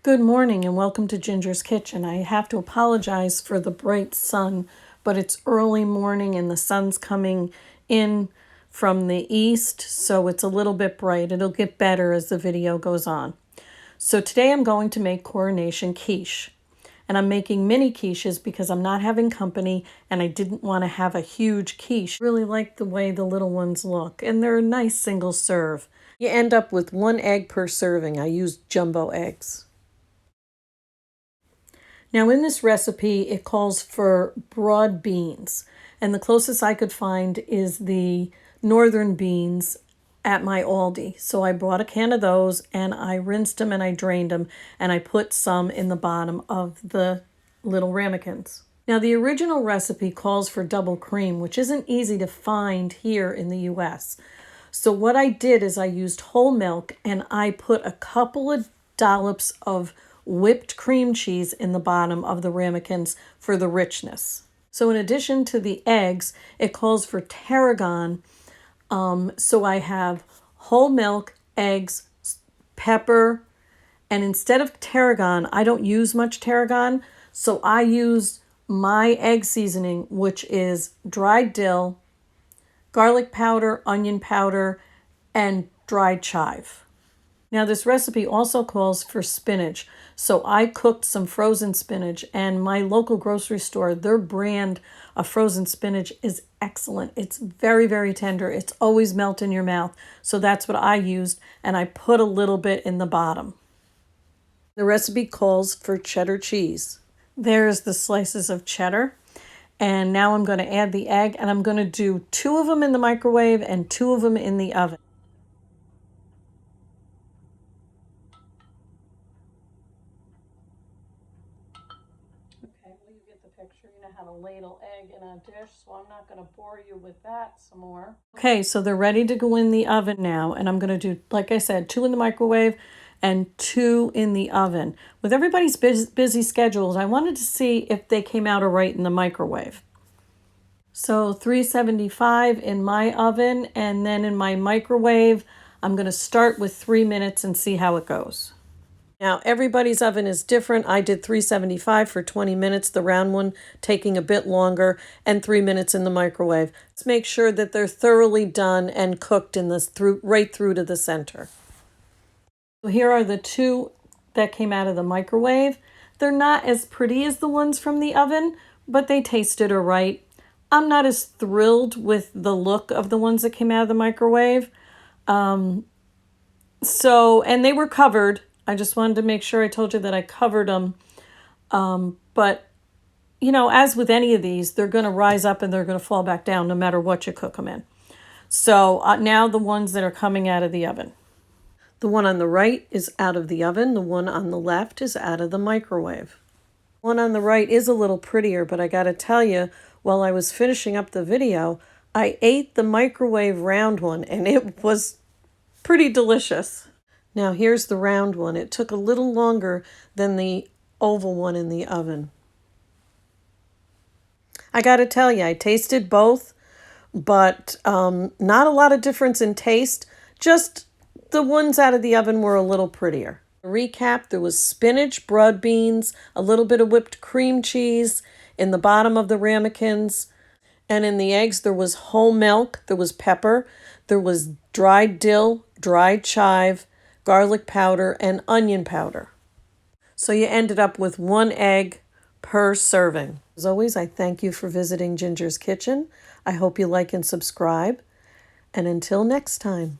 Good morning and welcome to Ginger's Kitchen. I have to apologize for the bright sun, but it's early morning and the sun's coming in from the east, so it's a little bit bright. It'll get better as the video goes on. So today I'm going to make Coronation Quiche. And I'm making mini quiches because I'm not having company and I didn't want to have a huge quiche. I really like the way the little ones look, and they're a nice single serve. You end up with 1 egg per serving. I used jumbo eggs. Now in this recipe, it calls for broad beans, and the closest I could find is the northern beans at my Aldi. So I bought a can of those and I rinsed them and I drained them and I put some in the bottom of the little ramekins. Now the original recipe calls for double cream, which isn't easy to find here in the US. So what I did is I used whole milk and I put a couple of dollops of whipped cream cheese in the bottom of the ramekins for the richness. So in addition to the eggs, it calls for tarragon. So I have whole milk, eggs, pepper, and instead of tarragon, I don't use much tarragon. So I use my egg seasoning, which is dried dill, garlic powder, onion powder, and dried chive. Now this recipe also calls for spinach. So I cooked some frozen spinach, and my local grocery store, their brand of frozen spinach is excellent. It's very, very tender. It's always melt in your mouth. So that's what I used, and I put a little bit in the bottom. The recipe calls for cheddar cheese. There's the slices of cheddar. And now I'm going to add the egg, and I'm going to do 2 of them in the microwave and 2 of them in the oven. Okay, well, you get the picture. You know how to ladle egg in a dish, so I'm not going to bore you with that some more. Okay, so they're ready to go in the oven now, and I'm going to do, like I said, 2 in the microwave and 2 in the oven. With everybody's busy schedules, I wanted to see if they came out all right in the microwave. So 375 in my oven, and then in my microwave, I'm going to start with 3 minutes and see how it goes. Now, everybody's oven is different. I did 375 for 20 minutes, the round one taking a bit longer, and 3 minutes in the microwave. Let's make sure that they're thoroughly done and cooked in this right through to the center. So here are the 2 that came out of the microwave. They're not as pretty as the ones from the oven, but they tasted all right. I'm not as thrilled with the look of the ones that came out of the microwave. And they were covered. I just wanted to make sure I told you that I covered them. But, you know, as with any of these, they're going to rise up and they're going to fall back down no matter what you cook them in. So now the ones that are coming out of the oven. The one on the right is out of the oven. The one on the left is out of the microwave. The one on the right is a little prettier, but I got to tell you, while I was finishing up the video, I ate the microwave round one and it was pretty delicious. Now here's the round one. It took a little longer than the oval one in the oven. I got to tell you, I tasted both, but not a lot of difference in taste. Just the ones out of the oven were a little prettier. To recap, there was spinach, broad beans, a little bit of whipped cream cheese in the bottom of the ramekins. And in the eggs, there was whole milk, there was pepper, there was dried dill, dried chive, garlic powder, and onion powder. So you ended up with 1 egg per serving. As always, I thank you for visiting Ginger's Kitchen. I hope you like and subscribe. And until next time.